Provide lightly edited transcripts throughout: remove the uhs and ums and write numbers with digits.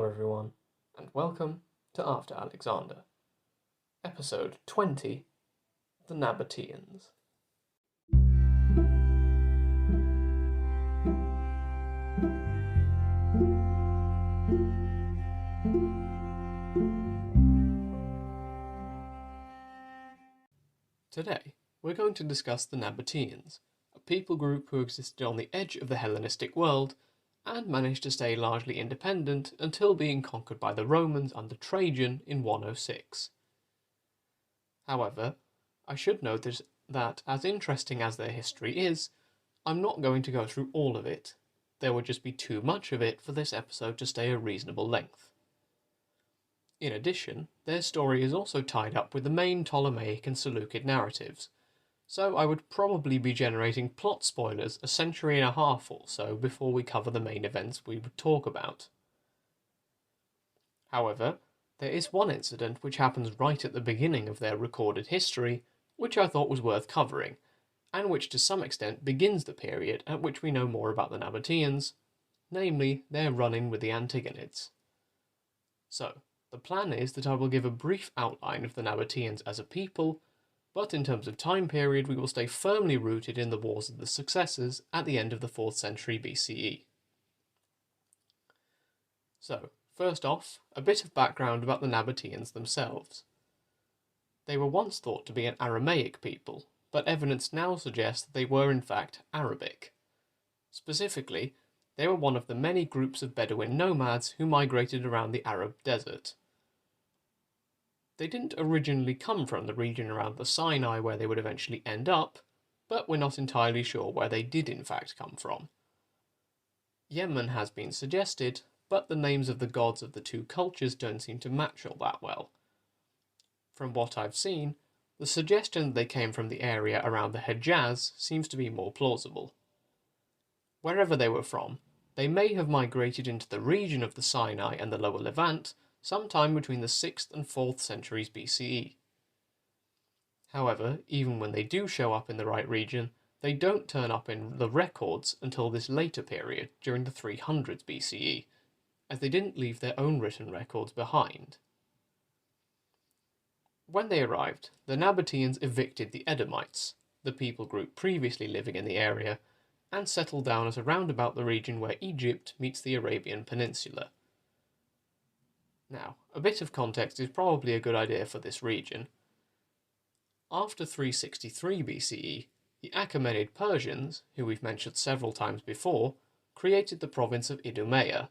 Hello everyone, and welcome to After Alexander, episode 20, The Nabateans. Today, we're going to discuss the Nabateans, a people group who existed on the edge of the Hellenistic world and managed to stay largely independent until being conquered by the Romans under Trajan in 106. However, I should note that as interesting as their history is, I'm not going to go through all of it. There would just be too much of it for this episode to stay a reasonable length. In addition, their story is also tied up with the main Ptolemaic and Seleucid narratives, so I would probably be generating plot spoilers a century and a half or so before we cover the main events we would talk about. However, there is one incident which happens right at the beginning of their recorded history, which I thought was worth covering, and which to some extent begins the period at which we know more about the Nabateans, namely their run-in with the Antigonids. So, the plan is that I will give a brief outline of the Nabateans as a people, but in terms of time period we will stay firmly rooted in the wars of the Successors at the end of the 4th century BCE. So, first off, a bit of background about the Nabateans themselves. They were once thought to be an Aramaic people, but evidence now suggests that they were in fact Arabic. Specifically, they were one of the many groups of Bedouin nomads who migrated around the Arab desert. They didn't originally come from the region around the Sinai where they would eventually end up, but we're not entirely sure where they did in fact come from. Yemen has been suggested, but the names of the gods of the two cultures don't seem to match all that well. From what I've seen, the suggestion that they came from the area around the Hejaz seems to be more plausible. Wherever they were from, they may have migrated into the region of the Sinai and the lower Levant sometime between the 6th and 4th centuries BCE. However, even when they do show up in the right region, they don't turn up in the records until this later period, during the 300s BCE, as they didn't leave their own written records behind. When they arrived, the Nabateans evicted the Edomites, the people group previously living in the area, and settled down at around about the region where Egypt meets the Arabian Peninsula. Now, a bit of context is probably a good idea for this region. After 363 BCE, the Achaemenid Persians, who we've mentioned several times before, created the province of Idumea.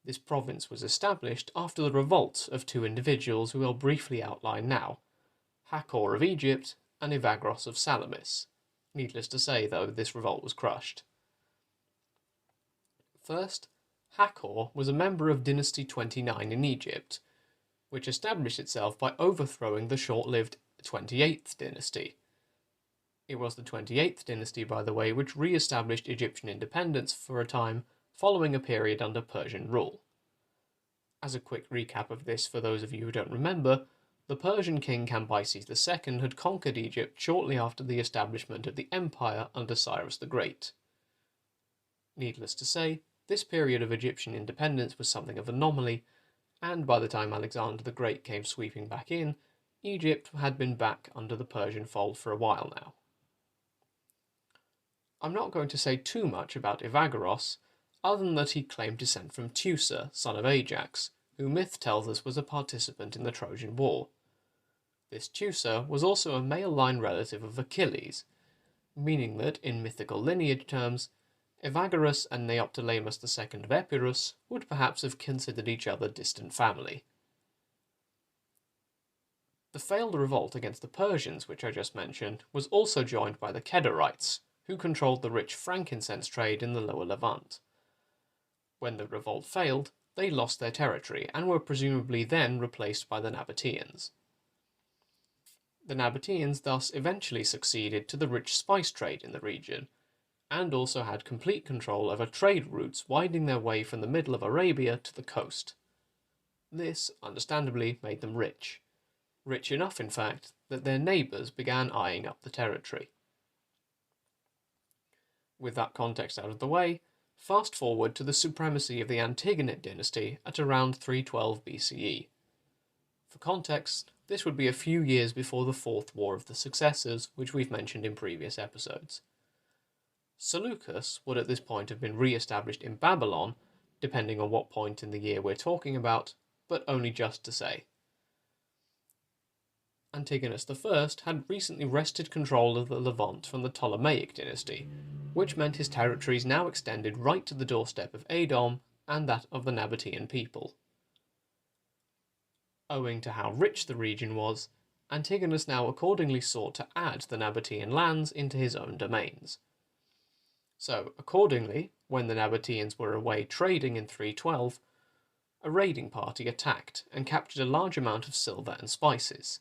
This province was established after the revolts of two individuals who I'll briefly outline now, Hakor of Egypt and Evagros of Salamis. Needless to say, though, this revolt was crushed. First, Hakor was a member of Dynasty 29 in Egypt, which established itself by overthrowing the short-lived 28th dynasty. It was the 28th dynasty, by the way, which re-established Egyptian independence for a time following a period under Persian rule. As a quick recap of this for those of you who don't remember, the Persian king Cambyses II had conquered Egypt shortly after the establishment of the empire under Cyrus the Great. Needless to say, this period of Egyptian independence was something of an anomaly, and by the time Alexander the Great came sweeping back in, Egypt had been back under the Persian fold for a while now. I'm not going to say too much about Evagros, other than that he claimed descent from Teucer, son of Ajax, who myth tells us was a participant in the Trojan War. This Teucer was also a male-line relative of Achilles, meaning that, in mythical lineage terms, Evagros and Neoptolemus II of Epirus would perhaps have considered each other distant family. The failed revolt against the Persians, which I just mentioned, was also joined by the Kedarites, who controlled the rich frankincense trade in the lower Levant. When the revolt failed, they lost their territory and were presumably then replaced by the Nabateans. The Nabateans thus eventually succeeded to the rich spice trade in the region, and also had complete control over trade routes winding their way from the middle of Arabia to the coast. This, understandably, made them rich. Rich enough, in fact, that their neighbours began eyeing up the territory. With that context out of the way, Fast forward to the supremacy of the Antigonid dynasty at around 312 BCE. For context, this would be a few years before the Fourth War of the Successors, which we've mentioned in previous episodes. Seleucus would at this point have been re-established in Babylon, depending on what point in the year we're talking about, but only just to say. Antigonus I had recently wrested control of the Levant from the Ptolemaic dynasty, which meant his territories now extended right to the doorstep of Edom and that of the Nabatean people. Owing to how rich the region was, Antigonus now accordingly sought to add the Nabatean lands into his own domains. So, accordingly, when the Nabateans were away trading in 312, a raiding party attacked and captured a large amount of silver and spices.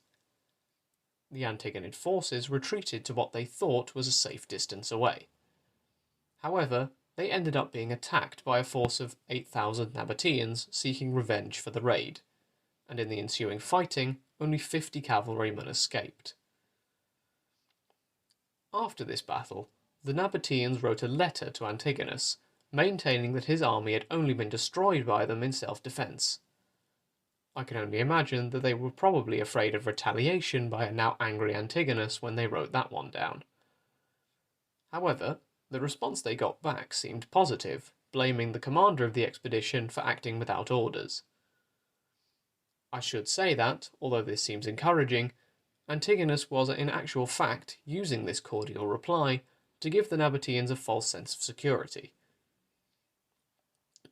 The Antigonid forces retreated to what they thought was a safe distance away. However, they ended up being attacked by a force of 8,000 Nabateans seeking revenge for the raid, and in the ensuing fighting, only 50 cavalrymen escaped. After this battle, the Nabateans wrote a letter to Antigonus, maintaining that his army had only been destroyed by them in self-defence. I can only imagine that they were probably afraid of retaliation by a now angry Antigonus when they wrote that one down. However, the response they got back seemed positive, blaming the commander of the expedition for acting without orders. I should say that, although this seems encouraging, Antigonus was in actual fact using this cordial reply to give the Nabateans a false sense of security.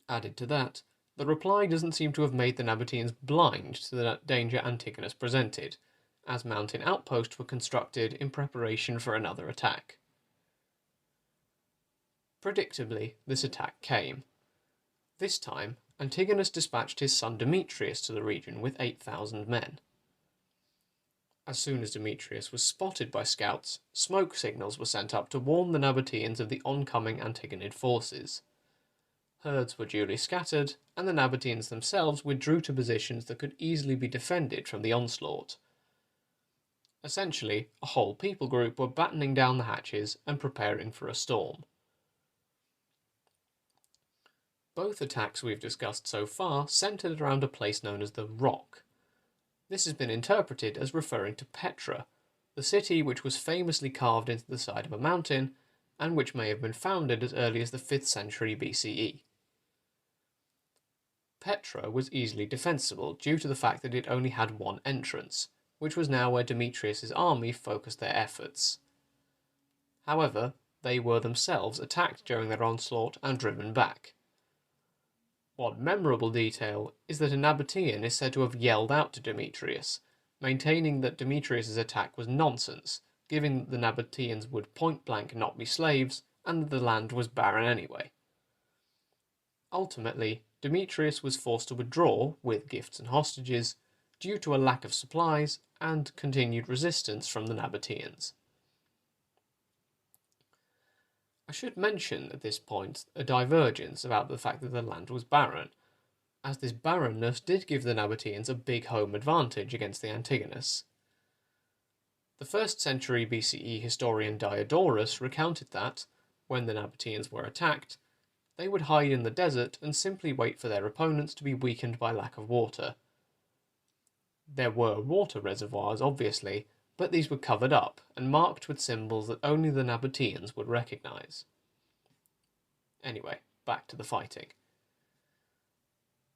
Added to that, the reply doesn't seem to have made the Nabateans blind to the danger Antigonus presented, as mountain outposts were constructed in preparation for another attack. Predictably, this attack came. This time, Antigonus dispatched his son Demetrius to the region with 8,000 men. As soon as Demetrius was spotted by scouts, smoke signals were sent up to warn the Nabateans of the oncoming Antigonid forces. Herds were duly scattered, and the Nabateans themselves withdrew to positions that could easily be defended from the onslaught. Essentially, a whole people group were battening down the hatches and preparing for a storm. Both attacks we've discussed so far centred around a place known as the Rock. This has been interpreted as referring to Petra, the city which was famously carved into the side of a mountain, and which may have been founded as early as the 5th century BCE. Petra was easily defensible due to the fact that it only had one entrance, which was now where Demetrius's army focused their efforts. However, they were themselves attacked during their onslaught and driven back. One memorable detail is that a Nabatean is said to have yelled out to Demetrius, maintaining that Demetrius's attack was nonsense, given that the Nabateans would point-blank not be slaves, and that the land was barren anyway. Ultimately, Demetrius was forced to withdraw, with gifts and hostages, due to a lack of supplies and continued resistance from the Nabateans. I should mention at this point a divergence about the fact that the land was barren, as this barrenness did give the Nabateans a big home advantage against the Antigonus. The 1st century BCE historian Diodorus recounted that, when the Nabateans were attacked, they would hide in the desert and simply wait for their opponents to be weakened by lack of water. There were water reservoirs, obviously, but these were covered up and marked with symbols that only the Nabateans would recognise. Anyway, back to the fighting.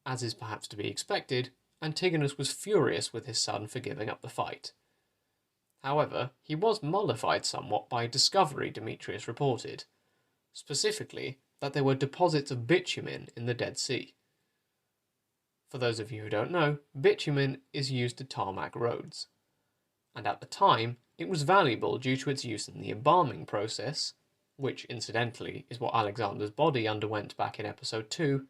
As is perhaps to be expected, Antigonus was furious with his son for giving up the fight. However, he was mollified somewhat by a discovery Demetrius reported, specifically that there were deposits of bitumen in the Dead Sea. For those of you who don't know, bitumen is used to tarmac roads, and at the time it was valuable due to its use in the embalming process, which incidentally is what Alexander's body underwent back in episode 2,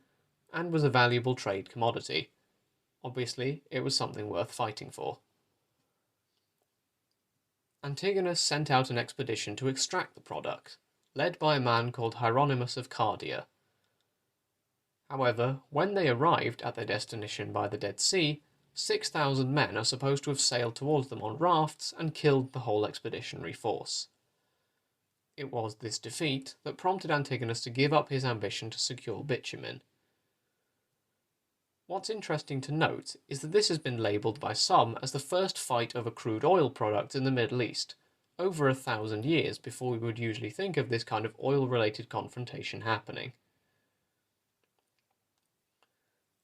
and was a valuable trade commodity. Obviously, it was something worth fighting for. Antigonus sent out an expedition to extract the product, led by a man called Hieronymus of Cardia. However, when they arrived at their destination by the Dead Sea, 6,000 men are supposed to have sailed towards them on rafts and killed the whole expeditionary force. It was this defeat that prompted Antigonus to give up his ambition to secure bitumen. What's interesting to note is that this has been labelled by some as the first fight over crude oil products in the Middle East, over 1,000 years before we would usually think of this kind of oil-related confrontation happening.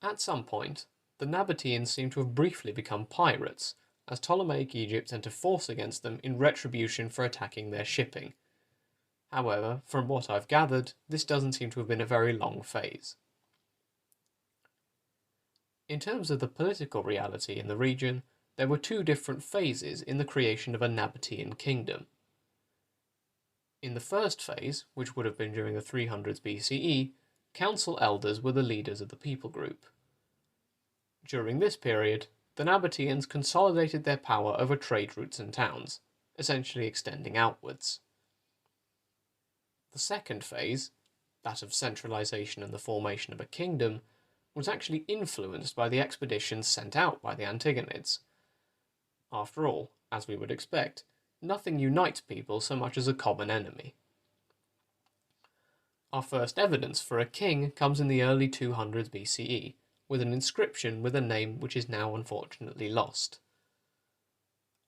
At some point, the Nabateans seem to have briefly become pirates, as Ptolemaic Egypt sent a force against them in retribution for attacking their shipping. However, from what I've gathered, this doesn't seem to have been a very long phase. In terms of the political reality in the region, there were two different phases in the creation of a Nabatean kingdom. In the first phase, which would have been during the 300s BCE, council elders were the leaders of the people group. During this period, the Nabateans consolidated their power over trade routes and towns, essentially extending outwards. The second phase, that of centralization and the formation of a kingdom, was actually influenced by the expeditions sent out by the Antigonids. After all, as we would expect, nothing unites people so much as a common enemy. Our first evidence for a king comes in the early 200s BCE, with an inscription with a name which is now unfortunately lost.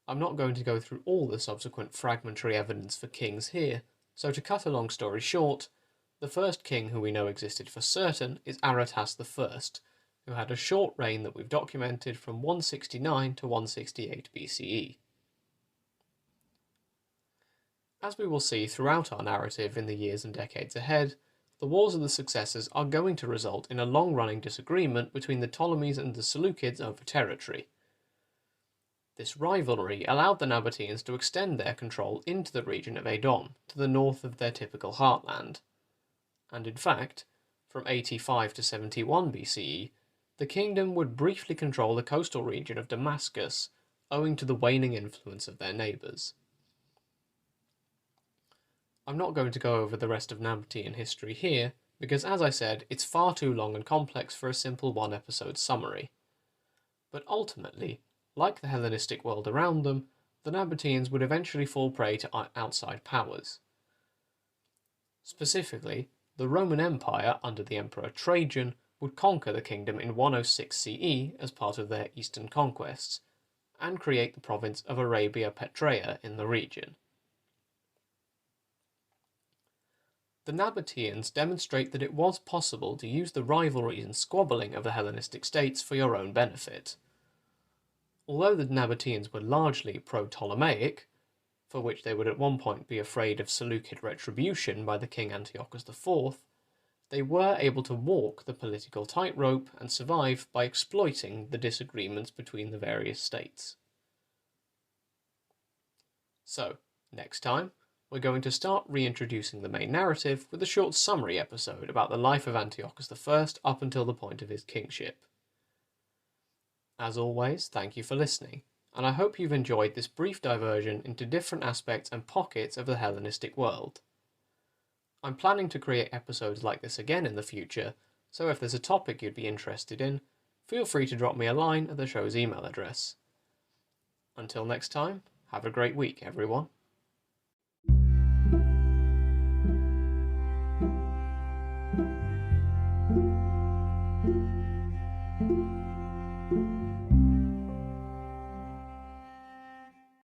I'm not going to go through all the subsequent fragmentary evidence for kings here, so to cut a long story short, the first king who we know existed for certain is Aretas I, who had a short reign that we've documented from 169 to 168 BCE. As we will see throughout our narrative in the years and decades ahead, the wars of the successors are going to result in a long-running disagreement between the Ptolemies and the Seleucids over territory. This rivalry allowed the Nabateans to extend their control into the region of Edom, to the north of their typical heartland. And in fact, from 85 to 71 BCE, the kingdom would briefly control the coastal region of Damascus, owing to the waning influence of their neighbours. I'm not going to go over the rest of Nabatean history here, because as I said, it's far too long and complex for a simple one-episode summary. But ultimately, like the Hellenistic world around them, the Nabateans would eventually fall prey to outside powers. Specifically, the Roman Empire under the Emperor Trajan would conquer the kingdom in 106 CE as part of their eastern conquests, and create the province of Arabia Petraea in the region. The Nabateans demonstrate that it was possible to use the rivalries and squabbling of the Hellenistic states for your own benefit. Although the Nabateans were largely pro-Ptolemaic, for which they would at one point be afraid of Seleucid retribution by the king Antiochus IV, they were able to walk the political tightrope and survive by exploiting the disagreements between the various states. So, next time, we're going to start reintroducing the main narrative with a short summary episode about the life of Antiochus I up until the point of his kingship. As always, thank you for listening, and I hope you've enjoyed this brief diversion into different aspects and pockets of the Hellenistic world. I'm planning to create episodes like this again in the future, so if there's a topic you'd be interested in, feel free to drop me a line at the show's email address. Until next time, have a great week, everyone.